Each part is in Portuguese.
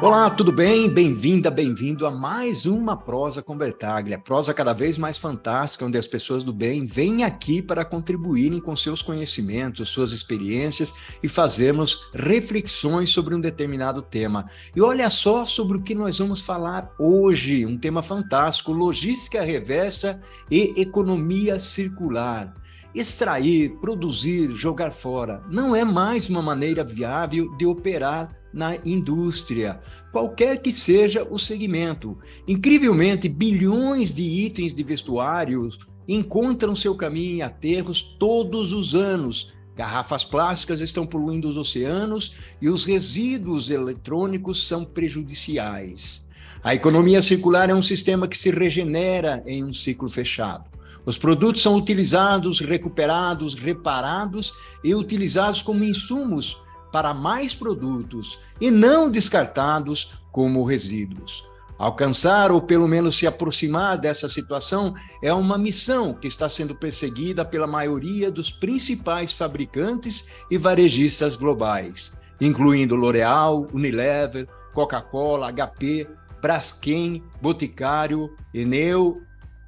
Olá, tudo bem? Bem-vinda, bem-vindo a mais uma Prosa com Bertaglia. Prosa cada vez mais fantástica, onde as pessoas do bem vêm aqui para contribuírem com seus conhecimentos, suas experiências e fazermos reflexões sobre um determinado tema. E olha só sobre o que nós vamos falar hoje, um tema fantástico: logística reversa e economia circular. Extrair, produzir, jogar fora não é mais uma maneira viável de operar na indústria, qualquer que seja o segmento. Incrivelmente, bilhões de itens de vestuário encontram seu caminho em aterros todos os anos. Garrafas plásticas estão poluindo os oceanos e os resíduos eletrônicos são prejudiciais. A economia circular é um sistema que se regenera em um ciclo fechado. Os produtos são utilizados, recuperados, reparados e utilizados como insumos para mais produtos e não descartados como resíduos. Alcançar ou pelo menos se aproximar dessa situação é uma missão que está sendo perseguida pela maioria dos principais fabricantes e varejistas globais, incluindo L'Oréal, Unilever, Coca-Cola, HP, Braskem, Boticário, Enel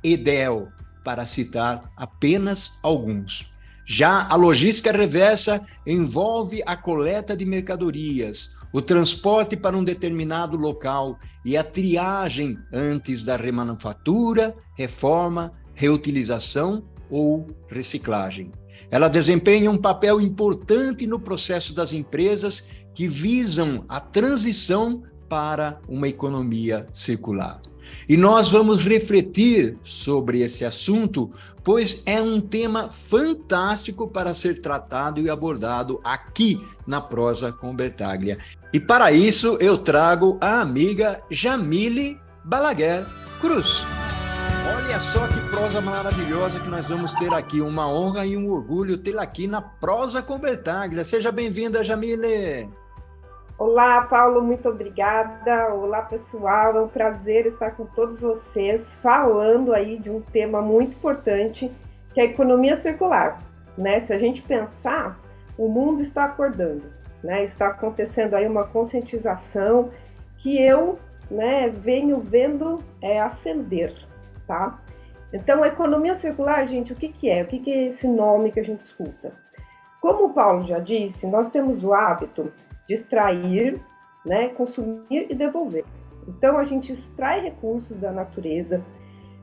e Dell, para citar apenas alguns. Já a logística reversa envolve a coleta de mercadorias, o transporte para um determinado local e a triagem antes da remanufatura, reforma, reutilização ou reciclagem. Ela desempenha um papel importante no processo das empresas que visam a transição para uma economia circular. E nós vamos refletir sobre esse assunto, pois é um tema fantástico para ser tratado e abordado aqui na Prosa com Bertaglia. E para isso eu trago a amiga Jamile Balaguer Cruz. Olha só que prosa maravilhosa que nós vamos ter aqui. Uma honra e um orgulho tê-la aqui na Prosa com Bertaglia. Seja bem-vinda, Jamile. Olá, Paulo, muito obrigada. Olá, pessoal. É um prazer estar com todos vocês falando aí de um tema muito importante, que é a economia circular, né? Se a gente pensar, o mundo está acordando, né? Está acontecendo aí uma conscientização que eu, né, venho vendo ascender, tá? Então, a economia circular, gente, o que que é? O que que é esse nome que a gente escuta? Como o Paulo já disse, nós temos o hábito de extrair, né, consumir e devolver. Então a gente extrai recursos da natureza,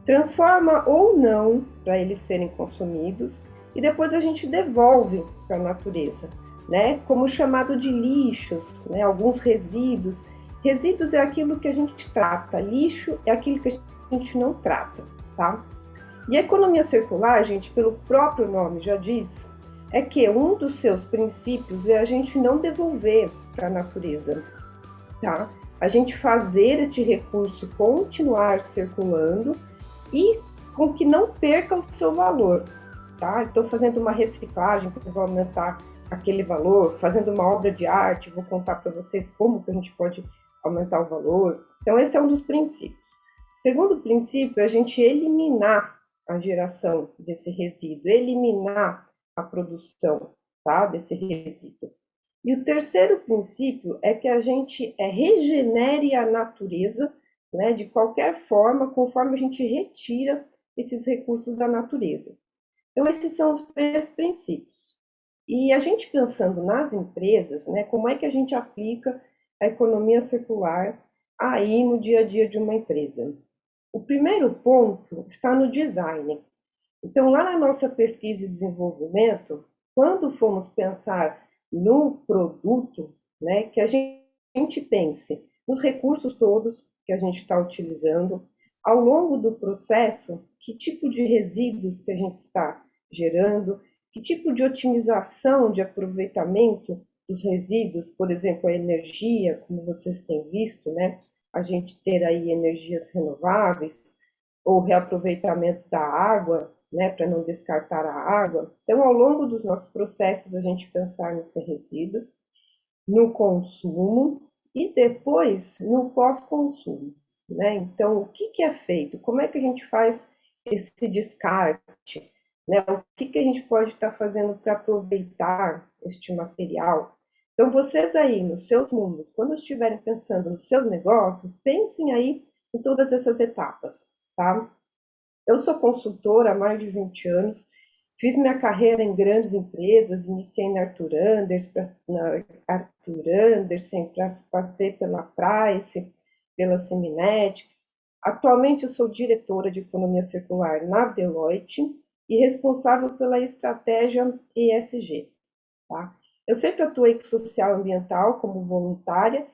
transforma ou não para eles serem consumidos e depois a gente devolve para a natureza, né, como chamado de lixos, né, alguns resíduos. Resíduos é aquilo que a gente trata, lixo é aquilo que a gente não trata, tá? E a economia circular, gente, pelo próprio nome já diz, é que um dos seus princípios é a gente não devolver para a natureza, tá? A gente fazer este recurso continuar circulando e com que não perca o seu valor, tá? Estou fazendo uma reciclagem que vai aumentar aquele valor, fazendo uma obra de arte, vou contar para vocês como que a gente pode aumentar o valor. Então esse é um dos princípios. O segundo princípio é a gente eliminar a geração desse resíduo, eliminar a produção, tá, desse resíduo. E o terceiro princípio é que a gente regenere a natureza, né, de qualquer forma, conforme a gente retira esses recursos da natureza. Então, esses são os três princípios. E a gente pensando nas empresas, né, como é que a gente aplica a economia circular aí no dia a dia de uma empresa? O primeiro ponto está no design. Então, lá na nossa pesquisa e desenvolvimento, quando formos pensar no produto, né, que a gente pense nos recursos todos que a gente está utilizando, ao longo do processo, que tipo de resíduos que a gente está gerando, que tipo de otimização de aproveitamento dos resíduos, por exemplo, a energia, como vocês têm visto, né, a gente ter aí energias renováveis, ou reaproveitamento da água, né, para não descartar a água. Então, ao longo dos nossos processos, a gente pensar nesse resíduo, no consumo e depois no pós-consumo, né? Então, o que que é feito? Como é que a gente faz esse descarte? Né? O que que a gente pode estar fazendo para aproveitar este material? Então, vocês aí nos seus mundos, quando estiverem pensando nos seus negócios, pensem aí em todas essas etapas, tá? Eu sou consultora há mais de 20 anos, fiz minha carreira em grandes empresas, iniciei na Arthur Andersen, passei pela Price, pela Seminetics. Atualmente eu sou diretora de economia circular na Deloitte e responsável pela estratégia ESG. Tá? Eu sempre atuei com social e ambiental como voluntária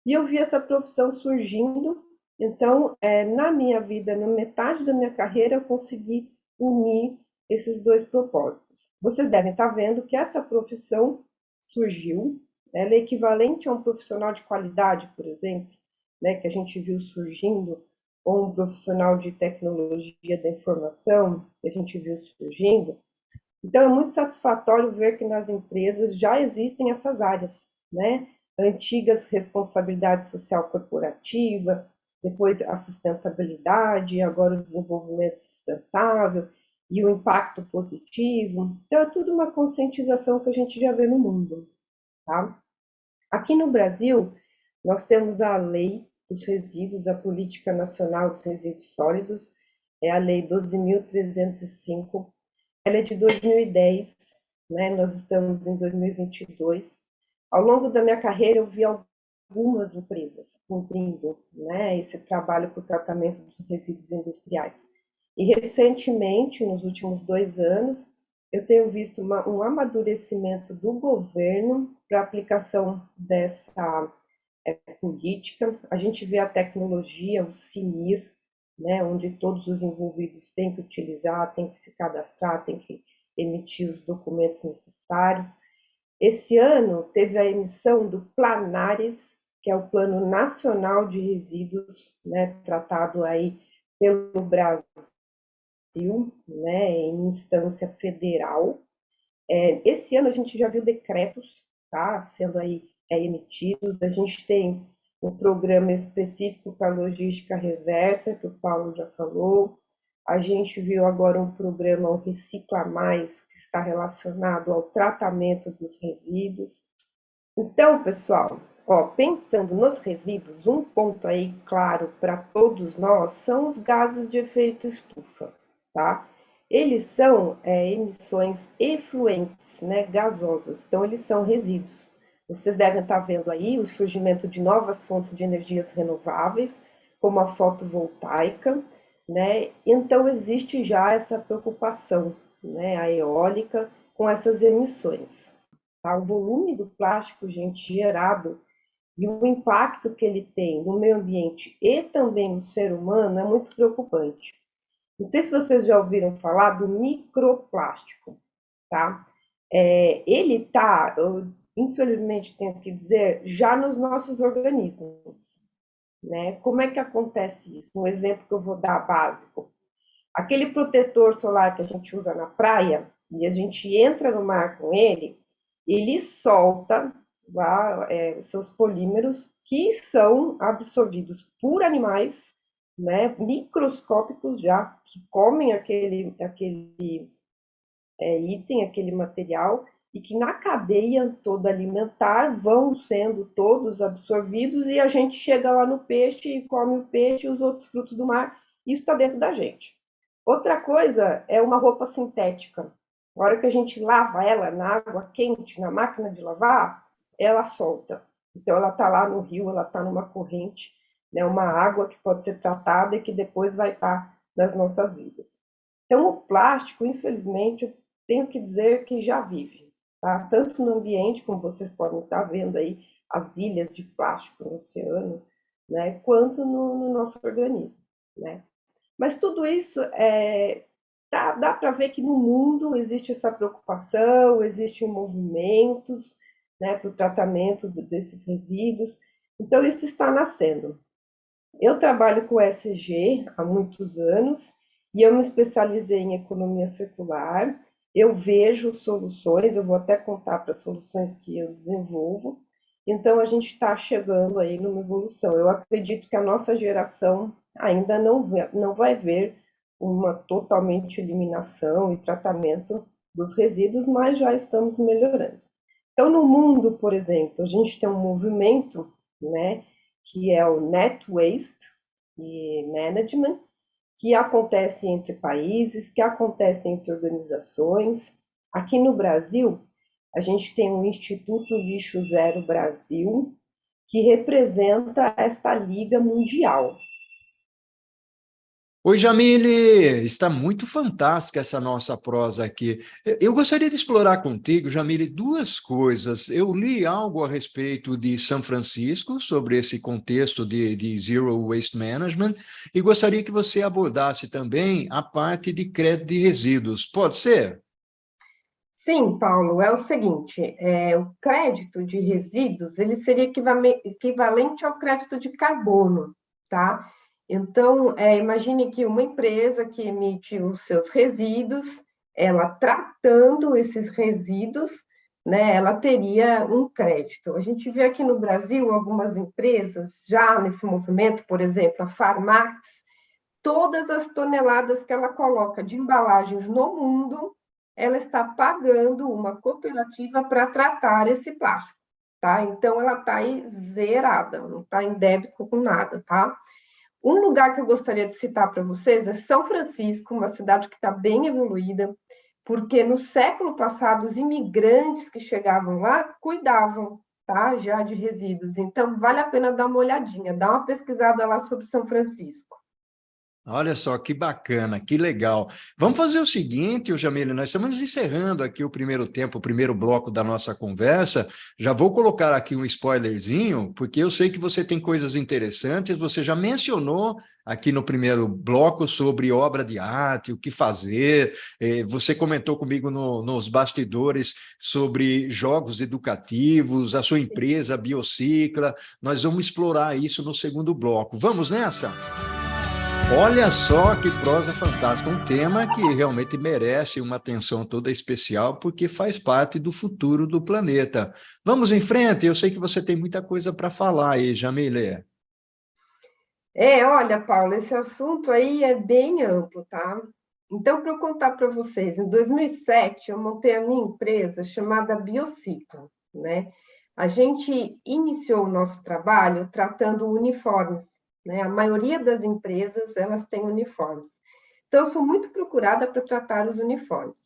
e eu vi essa profissão surgindo. Então, na minha vida, na metade da minha carreira, eu consegui unir esses dois propósitos. Vocês devem estar vendo que essa profissão surgiu, ela é equivalente a um profissional de qualidade, por exemplo, né, que a gente viu surgindo, ou um profissional de tecnologia da informação, que a gente viu surgindo. Então, é muito satisfatório ver que nas empresas já existem essas áreas, né? Antigas responsabilidade social corporativa, depois a sustentabilidade, agora o desenvolvimento sustentável e o impacto positivo. Então, é tudo uma conscientização que a gente já vê no mundo, tá? Aqui no Brasil, nós temos a lei dos resíduos, a Política Nacional dos Resíduos Sólidos, é a Lei 12.305. Ela é de 2010, né? Nós estamos em 2022. Ao longo da minha carreira, eu vi algumas empresas cumprindo, né, esse trabalho para o tratamento dos resíduos industriais. E recentemente, nos últimos 2 anos, eu tenho visto um amadurecimento do governo para a aplicação dessa política. A gente vê a tecnologia, o CINIR, né, onde todos os envolvidos têm que utilizar, têm que se cadastrar, têm que emitir os documentos necessários. Esse ano teve a emissão do Planares, que é o Plano Nacional de Resíduos, né, tratado aí pelo Brasil, né, em instância federal. Esse ano a gente já viu decretos, tá, sendo aí emitidos. A gente tem um programa específico para logística reversa, que o Paulo já falou. A gente viu agora um programa, o Recicla Mais, que está relacionado ao tratamento dos resíduos. Então, pessoal, pensando nos resíduos, um ponto aí claro para todos nós são os gases de efeito estufa, tá? Eles são emissões efluentes, né, gasosas, então eles são resíduos. Vocês devem estar vendo aí o surgimento de novas fontes de energias renováveis, como a fotovoltaica, né? Então existe já essa preocupação, né, a eólica com essas emissões. Tá? O volume do plástico, gente, gerado e o impacto que ele tem no meio ambiente e também no ser humano é muito preocupante. Não sei se vocês já ouviram falar do microplástico, tá? Ele está, infelizmente tenho que dizer, já nos nossos organismos, né? Como é que acontece isso? Um exemplo que eu vou dar básico. Aquele protetor solar que a gente usa na praia, e a gente entra no mar com ele solta lá, os seus polímeros que são absorvidos por animais, né, microscópicos já, que comem aquele item, aquele material, e que na cadeia toda alimentar vão sendo todos absorvidos e a gente chega lá no peixe e come o peixe e os outros frutos do mar, isso está dentro da gente. Outra coisa é uma roupa sintética. Na hora que a gente lava ela na água quente, na máquina de lavar, ela solta. Então ela está lá no rio, ela está numa corrente, né, uma água que pode ser tratada e que depois vai estar nas nossas vidas. Então o plástico, infelizmente, eu tenho que dizer que já vive, tá? Tanto no ambiente, como vocês podem estar vendo aí, as ilhas de plástico no oceano, né, quanto no nosso organismo, né? Mas tudo isso dá para ver que no mundo existe essa preocupação, existem movimentos, né, para o tratamento desses resíduos. Então, isso está nascendo. Eu trabalho com ESG há muitos anos e eu me especializei em economia circular. Eu vejo soluções, eu vou até contar para as soluções que eu desenvolvo. Então, a gente está chegando aí numa evolução. Eu acredito que a nossa geração ainda não vai ver uma totalmente eliminação e tratamento dos resíduos, mas já estamos melhorando. Então, no mundo, por exemplo, a gente tem um movimento, né, que é o Net Waste Management, que acontece entre países, que acontece entre organizações. Aqui no Brasil, a gente tem o Instituto Lixo Zero Brasil, que representa esta liga mundial. Oi, Jamile, está muito fantástica essa nossa prosa aqui. Eu gostaria de explorar contigo, Jamile, duas coisas. Eu li algo a respeito de São Francisco, sobre esse contexto de Zero Waste Management, e gostaria que você abordasse também a parte de crédito de resíduos. Pode ser? Sim, Paulo, é o seguinte, o crédito de resíduos, ele seria equivalente ao crédito de carbono, tá? Então, imagine que uma empresa que emite os seus resíduos, ela tratando esses resíduos, né, ela teria um crédito. A gente vê aqui no Brasil algumas empresas já nesse movimento, por exemplo, a Farmax, todas as toneladas que ela coloca de embalagens no mundo, ela está pagando uma cooperativa para tratar esse plástico, tá? Então, ela está aí zerada, não está em débito com nada, tá? Um lugar que eu gostaria de citar para vocês é São Francisco, uma cidade que está bem evoluída, porque no século passado os imigrantes que chegavam lá cuidavam, tá? Já de resíduos. Então, vale a pena dar uma olhadinha, dar uma pesquisada lá sobre São Francisco. Olha só que bacana, que legal. Vamos fazer o seguinte, Jamile, nós estamos encerrando aqui o primeiro tempo, o primeiro bloco da nossa conversa. Já vou colocar aqui um spoilerzinho, porque eu sei que você tem coisas interessantes. Você já mencionou aqui no primeiro bloco sobre obra de arte, o que fazer. Você comentou comigo nos bastidores sobre jogos educativos, a sua empresa, a Biocicla. Nós vamos explorar isso no segundo bloco. Vamos nessa? Olha só que prosa fantástica, um tema que realmente merece uma atenção toda especial, porque faz parte do futuro do planeta. Vamos em frente, eu sei que você tem muita coisa para falar aí, Jamile. Olha, Paulo, esse assunto aí é bem amplo, tá? Então, para eu contar para vocês, em 2007 eu montei a minha empresa chamada Biociclo, né? A gente iniciou o nosso trabalho tratando uniformes, né? A maioria das empresas, elas têm uniformes. Então, eu sou muito procurada para tratar os uniformes.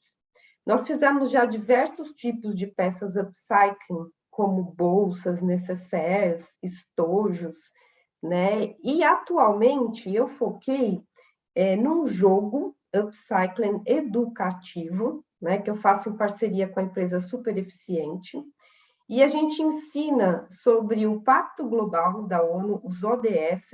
Nós fizemos já diversos tipos de peças upcycling, como bolsas, necessaires, estojos, né? E atualmente eu foquei num jogo upcycling educativo, né? Que eu faço em parceria com a empresa Super Eficiente. E a gente ensina sobre o Pacto Global da ONU, os ODS,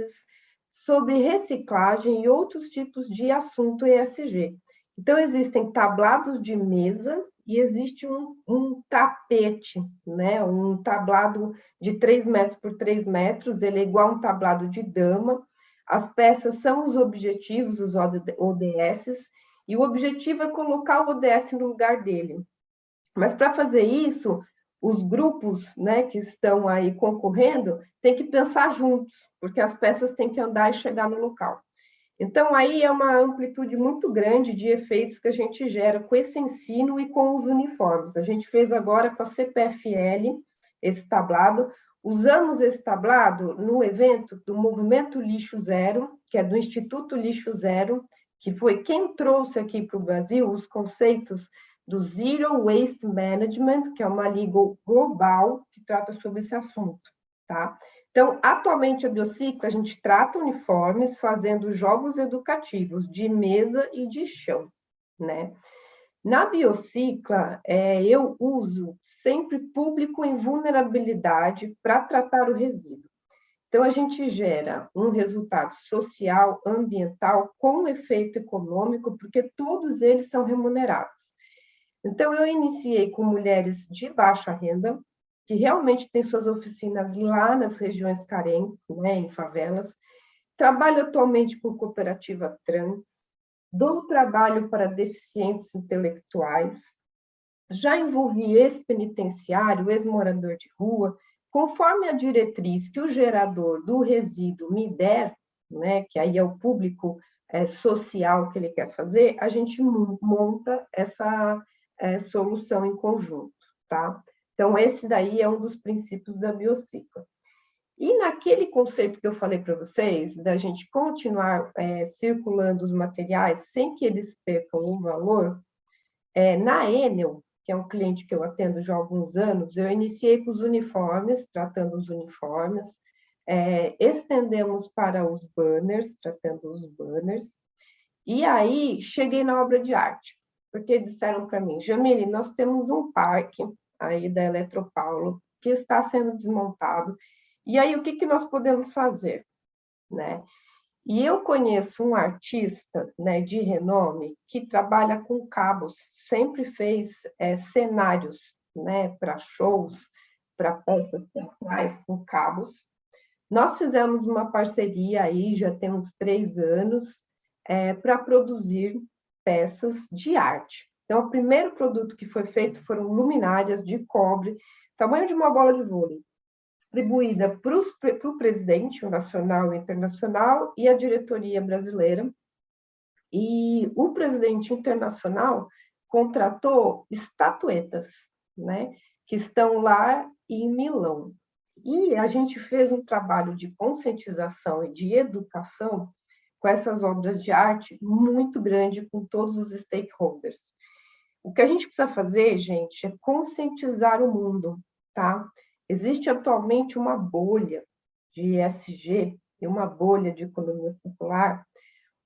sobre reciclagem e outros tipos de assunto ESG. Então, existem tablados de mesa e existe um tapete, né? Um tablado de 3 metros por 3 metros, ele é igual a um tablado de dama. As peças são os objetivos, os ODS, e o objetivo é colocar o ODS no lugar dele. Mas para fazer isso, os grupos, né, que estão aí concorrendo têm que pensar juntos, porque as peças têm que andar e chegar no local. Então, aí é uma amplitude muito grande de efeitos que a gente gera com esse ensino e com os uniformes. A gente fez agora com a CPFL esse tablado. Usamos esse tablado no evento do Movimento Lixo Zero, que é do Instituto Lixo Zero, que foi quem trouxe aqui para o Brasil os conceitos do Zero Waste Management, que é uma liga global que trata sobre esse assunto, tá? Então, atualmente, a Biociclo, a gente trata uniformes fazendo jogos educativos de mesa e de chão, né? Na Biocicla, eu uso sempre público em vulnerabilidade para tratar o resíduo. Então, a gente gera um resultado social, ambiental, com efeito econômico, porque todos eles são remunerados. Então, eu iniciei com mulheres de baixa renda, que realmente têm suas oficinas lá nas regiões carentes, né, em favelas. Trabalho atualmente com cooperativa trans, dou trabalho para deficientes intelectuais, já envolvi ex-penitenciário, ex-morador de rua, conforme a diretriz que o gerador do resíduo me der, né, que aí é o público social que ele quer fazer, a gente monta essa solução em conjunto, tá? Então, esse daí é um dos princípios da biociclo. E naquele conceito que eu falei para vocês, da gente continuar circulando os materiais sem que eles percam o valor, na Enel, que é um cliente que eu atendo já há alguns anos, eu iniciei com os uniformes, tratando os uniformes, estendemos para os banners, tratando os banners, e aí cheguei na obra de arte, porque disseram para mim, Jamile, nós temos um parque aí da Eletropaulo que está sendo desmontado, e aí o que nós podemos fazer, né? E eu conheço um artista, né, de renome que trabalha com cabos, sempre fez cenários, né, para shows, para peças teatrais com cabos. Nós fizemos uma parceria aí, já tem uns 3 anos, para produzir peças de arte. Então, o primeiro produto que foi feito foram luminárias de cobre, tamanho de uma bola de vôlei, distribuída para o presidente, o nacional e internacional, e a diretoria brasileira. E o presidente internacional contratou estatuetas, né, que estão lá em Milão. E a gente fez um trabalho de conscientização e de educação com essas obras de arte muito grande com todos os stakeholders. O que a gente precisa fazer, gente, é conscientizar o mundo, tá? Existe atualmente uma bolha de ESG e uma bolha de economia circular,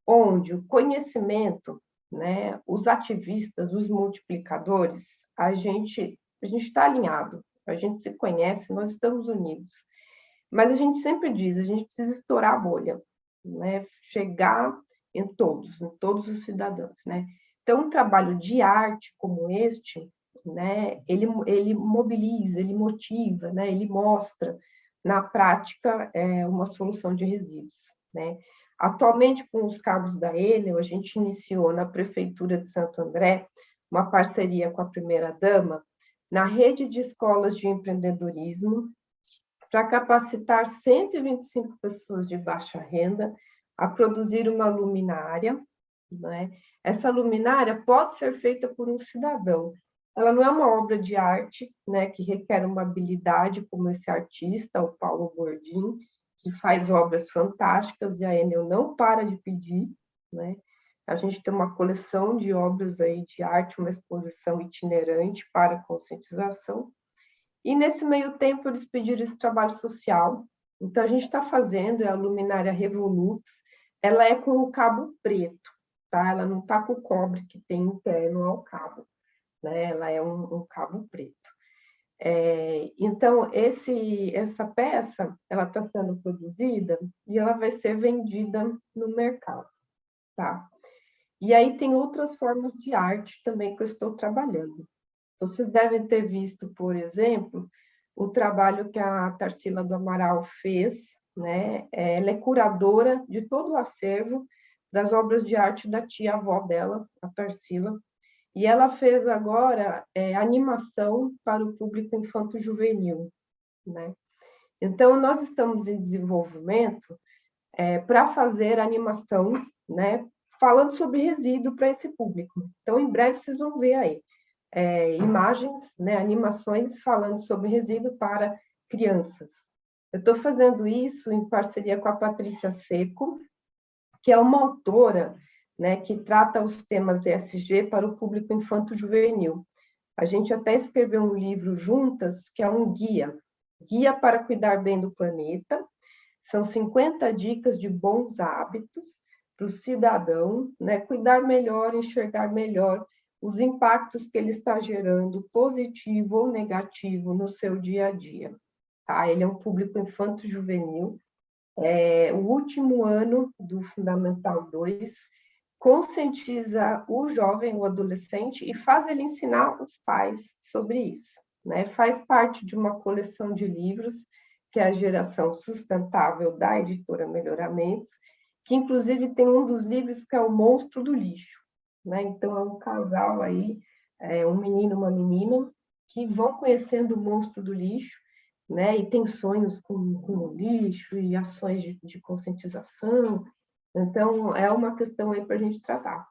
onde o conhecimento, né, os ativistas, os multiplicadores, a gente está alinhado, a gente se conhece, nós estamos unidos. Mas a gente sempre diz, a gente precisa estourar a bolha, né, chegar em todos os cidadãos, né? Então, um trabalho de arte como este, né, ele mobiliza, ele motiva, né, ele mostra, na prática, uma solução de resíduos, né? Atualmente, com os cabos da Enel, a gente iniciou na Prefeitura de Santo André uma parceria com a primeira-dama na rede de escolas de empreendedorismo para capacitar 125 pessoas de baixa renda a produzir uma luminária, né? Essa luminária pode ser feita por um cidadão. Ela não é uma obra de arte, né, que requer uma habilidade como esse artista, o Paulo Bordim, que faz obras fantásticas e a Enel não para de pedir, né? A gente tem uma coleção de obras aí de arte, uma exposição itinerante para conscientização. E nesse meio tempo eles pediram esse trabalho social. Então a gente está fazendo a luminária Revolux, ela é com o cabo preto, tá? Ela não está com o cobre que tem interno ao cabo, né? Ela é um cabo preto. Então, essa peça, ela está sendo produzida e ela vai ser vendida no mercado, tá? E aí tem outras formas de arte também que eu estou trabalhando. Vocês devem ter visto, por exemplo, o trabalho que a Tarsila do Amaral fez, né? Ela é curadora de todo o acervo das obras de arte da tia-avó dela, a Tarsila, e ela fez agora animação para o público infanto-juvenil, né? Então, nós estamos em desenvolvimento para fazer animação, né, falando sobre resíduo para esse público. Então, em breve, vocês vão ver aí imagens, né, animações falando sobre resíduo para crianças. Eu estou fazendo isso em parceria com a Patrícia Seco, que é uma autora, né, que trata os temas ESG para o público infanto-juvenil. A gente até escreveu um livro juntas, que é um guia para cuidar bem do planeta. São 50 dicas de bons hábitos para o cidadão, né, cuidar melhor, enxergar melhor os impactos que ele está gerando, positivo ou negativo, no seu dia a dia. Tá? Ele é um público infanto-juvenil. O último ano do Fundamental 2 conscientiza o jovem, o adolescente, e faz ele ensinar os pais sobre isso, né? Faz parte de uma coleção de livros, que é a Geração Sustentável, da editora Melhoramentos, que inclusive tem um dos livros que é O Monstro do Lixo, né? Então, é um casal aí, um menino e uma menina, que vão conhecendo o monstro do lixo, né? E tem sonhos com o lixo e ações de conscientização. Então, é uma questão aí para a gente tratar.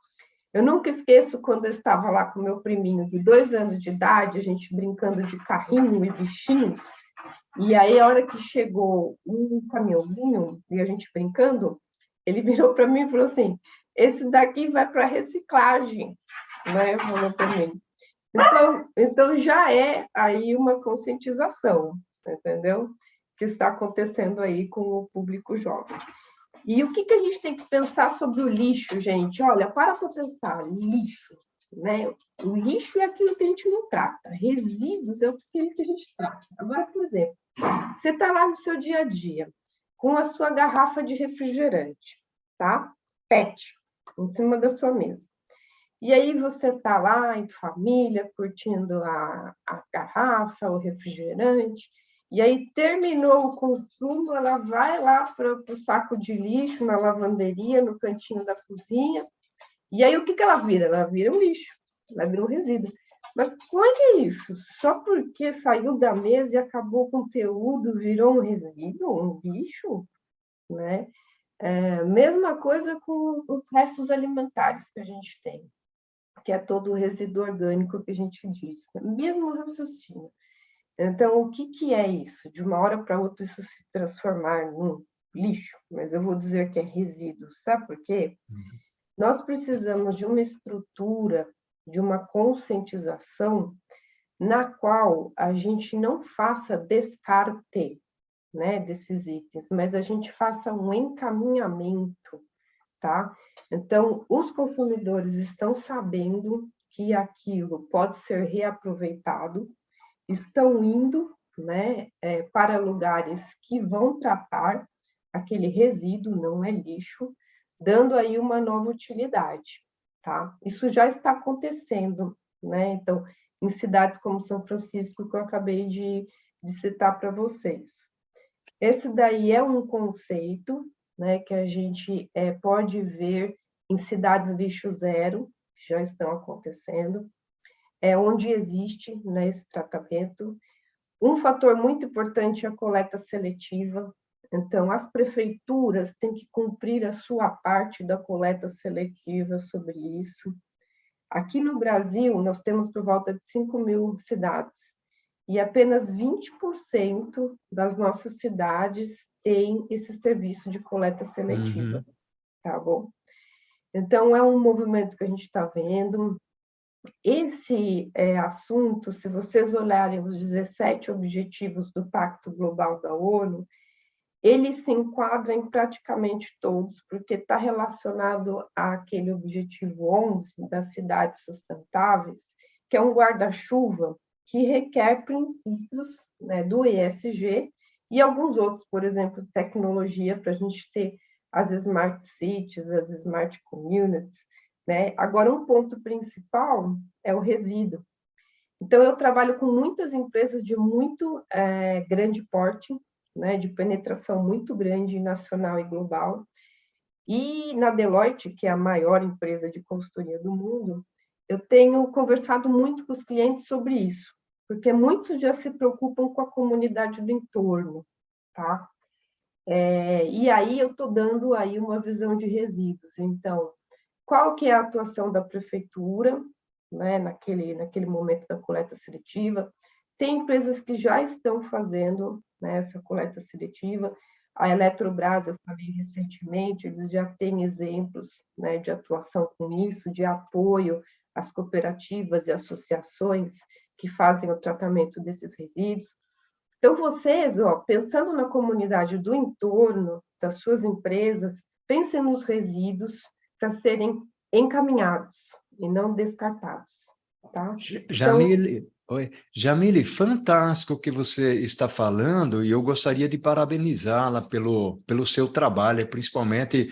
Eu nunca esqueço quando eu estava lá com meu priminho de 2 anos de idade, a gente brincando de carrinho e bichinhos, e aí a hora que chegou um caminhãozinho e a gente brincando, ele virou para mim e falou assim: esse daqui vai para reciclagem, né? Falou para mim. Então já é aí uma conscientização, entendeu? Que está acontecendo aí com o público jovem. E o que a gente tem que pensar sobre o lixo, gente? Olha, para pensar, lixo, né? O lixo é aquilo que a gente não trata, resíduos é aquilo que a gente trata. Agora, por exemplo, você está lá no seu dia a dia, com a sua garrafa de refrigerante, tá? PET, em cima da sua mesa. E aí você está lá em família, curtindo a garrafa, o refrigerante, e aí terminou o consumo, ela vai lá para o saco de lixo, na lavanderia, no cantinho da cozinha, e aí o que ela vira? Ela vira um lixo, ela vira um resíduo. Mas como é que é isso? Só porque saiu da mesa e acabou o conteúdo, virou um resíduo, um lixo? Né? Mesma coisa com os restos alimentares que a gente tem, que é todo o resíduo orgânico que a gente diz. Mesmo raciocínio. Então, o que é isso? De uma hora para outra, isso se transformar num lixo, mas eu vou dizer que é resíduo. Sabe por quê? Nós precisamos de uma estrutura, de uma conscientização na qual a gente não faça descarte, né, desses itens, mas a gente faça um encaminhamento, tá? Então, os consumidores estão sabendo que aquilo pode ser reaproveitado, estão indo, né, para lugares que vão tratar aquele resíduo, não é lixo, dando aí uma nova utilidade, tá? Isso já está acontecendo, né? Então, em cidades como São Francisco, que eu acabei de citar para vocês. Esse daí é um conceito, né, que a gente pode ver em cidades lixo zero, que já estão acontecendo, onde existe, né, esse tratamento. Um fator muito importante é a coleta seletiva. Então, as prefeituras têm que cumprir a sua parte da coleta seletiva sobre isso. Aqui no Brasil, nós temos por volta de 5.000 cidades, e apenas 20% das nossas cidades têm esse serviço de coleta seletiva, tá bom? Então, é um movimento que a gente está vendo. Esse assunto, se vocês olharem os 17 objetivos do Pacto Global da ONU, ele se enquadra em praticamente todos, porque está relacionado àquele objetivo 11 das cidades sustentáveis, que é um guarda-chuva que requer princípios, né, do ESG e alguns outros, por exemplo, tecnologia, para a gente ter as smart cities, as smart communities, né? Agora, um ponto principal é o resíduo. Então, eu trabalho com muitas empresas de muito grande porte, né, de penetração muito grande, nacional e global. E na Deloitte, que é a maior empresa de consultoria do mundo, eu tenho conversado muito com os clientes sobre isso, porque muitos já se preocupam com a comunidade do entorno, tá? E aí eu estou dando aí uma visão de resíduos. Então, qual que é a atuação da prefeitura, né, naquele momento da coleta seletiva? Tem empresas que já estão fazendo, né, essa coleta seletiva. A Eletrobras, eu falei recentemente, eles já têm exemplos, né, de atuação com isso, de apoio às cooperativas e associações que fazem o tratamento desses resíduos. Então, vocês, pensando na comunidade do entorno das suas empresas, pensem nos resíduos para serem encaminhados e não descartados, tá? Jamile, oi. Jamile, fantástico o que você está falando, e eu gostaria de parabenizá-la pelo seu trabalho, principalmente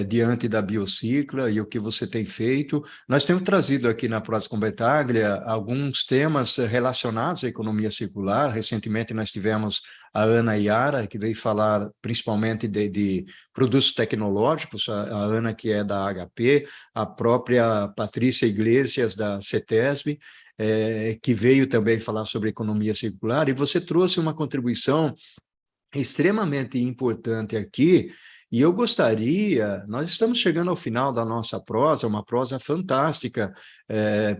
diante da Biocicla e o que você tem feito. Nós temos trazido aqui na Prozas com Bertaglia alguns temas relacionados à economia circular. Recentemente nós tivemos a Ana Iara, que veio falar principalmente de produtos tecnológicos, a Ana que é da HP, a própria Patrícia Iglesias, da CETESB, que veio também falar sobre economia circular, e você trouxe uma contribuição extremamente importante aqui, e eu gostaria, nós estamos chegando ao final da nossa prosa, uma prosa fantástica,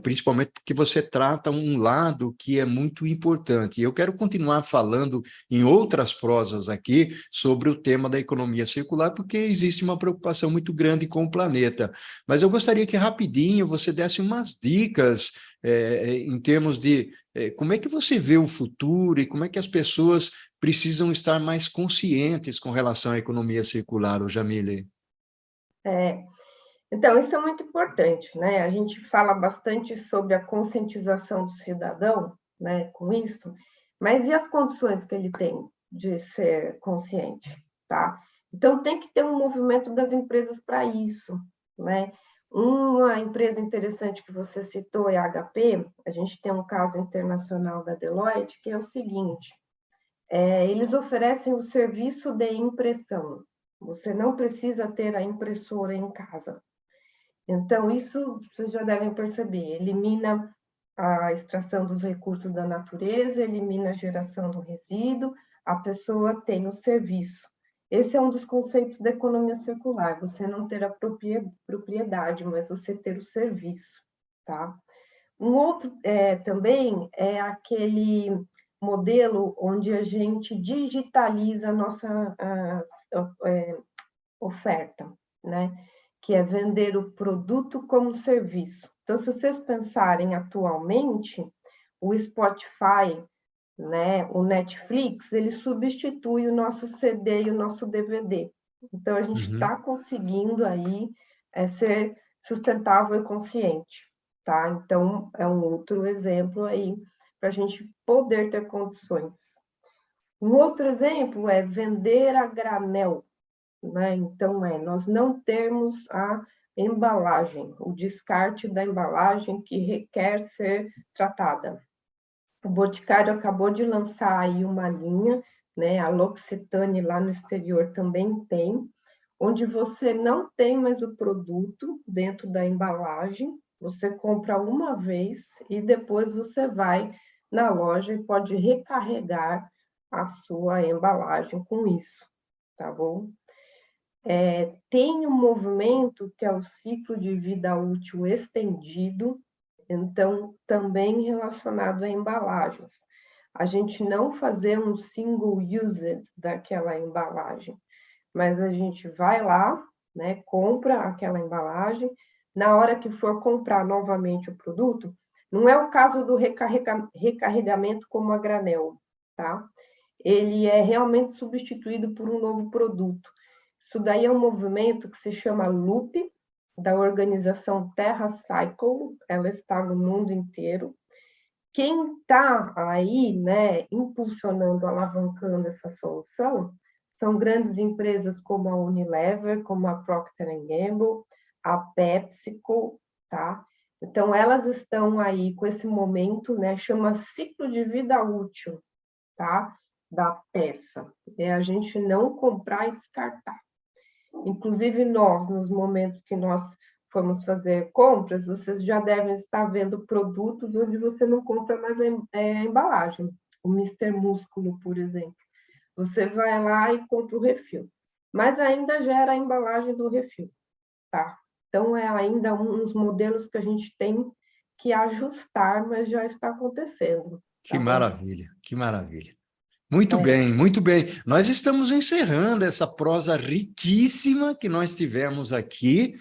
principalmente porque você trata um lado que é muito importante. E eu quero continuar falando em outras prosas aqui sobre o tema da economia circular, porque existe uma preocupação muito grande com o planeta. Mas eu gostaria que rapidinho você desse umas dicas em termos de como é que você vê o futuro e como é que as pessoas precisam estar mais conscientes com relação à economia circular, o Jamile. Então, isso é muito importante, né? A gente fala bastante sobre a conscientização do cidadão, né, com isso, mas e as condições que ele tem de ser consciente, tá? Então, tem que ter um movimento das empresas para isso, né? Uma empresa interessante que você citou é a HP. A gente tem um caso internacional da Deloitte, que é o seguinte: eles oferecem o serviço de impressão. Você não precisa ter a impressora em casa. Então, isso vocês já devem perceber, elimina a extração dos recursos da natureza, elimina a geração do resíduo, a pessoa tem o serviço. Esse é um dos conceitos da economia circular, você não ter a propriedade, mas você ter o serviço, tá? Um outro também é aquele modelo onde a gente digitaliza a nossa oferta, né? Que é vender o produto como serviço. Então, se vocês pensarem atualmente, o Spotify, né, o Netflix, ele substitui o nosso CD e o nosso DVD. Então, a gente está conseguindo aí ser sustentável e consciente, tá? Então, é um outro exemplo aí para a gente poder ter condições. Um outro exemplo é vender a granel, né? Então, nós não termos a embalagem, o descarte da embalagem que requer ser tratada. O Boticário acabou de lançar aí uma linha, né? A L'Occitane lá no exterior também tem, onde você não tem mais o produto dentro da embalagem, você compra uma vez e depois você vai na loja e pode recarregar a sua embalagem com isso, tá bom? Tem um movimento que é o ciclo de vida útil estendido, então também relacionado a embalagens. A gente não fazer um single use daquela embalagem, mas a gente vai lá, né, compra aquela embalagem, na hora que for comprar novamente o produto, não é o caso do recarregamento como a granel, tá? Ele é realmente substituído por um novo produto. Isso daí é um movimento que se chama Loop, da organização TerraCycle, ela está no mundo inteiro. Quem está aí, né, impulsionando, alavancando essa solução, são grandes empresas como a Unilever, como a Procter & Gamble, a PepsiCo, tá? Então, elas estão aí com esse momento, né, chama ciclo de vida útil, tá? Da peça. É a gente não comprar e descartar. Inclusive, nós, nos momentos que nós formos fazer compras, vocês já devem estar vendo produtos onde você não compra mais a embalagem. O Mister Músculo, por exemplo. Você vai lá e compra o refil, mas ainda gera a embalagem do refil, tá? Então, é ainda uns modelos que a gente tem que ajustar, mas já está acontecendo. Que tá maravilha, que maravilha. Muito bem, muito bem. Nós estamos encerrando essa prosa riquíssima que nós tivemos aqui,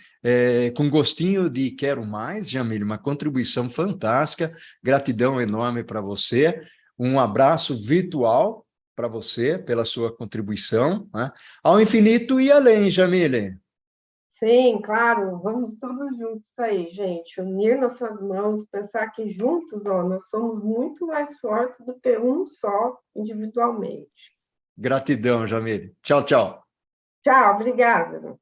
com gostinho de quero mais, Jamile, uma contribuição fantástica, gratidão enorme para você, um abraço virtual para você pela sua contribuição, né? Ao infinito e além, Jamile. Sim, claro, vamos todos juntos aí, gente, unir nossas mãos, pensar que juntos, nós somos muito mais fortes do que um só individualmente. Gratidão, Jamile. Tchau, tchau. Tchau, obrigada.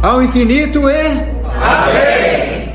Ao infinito e... Amém!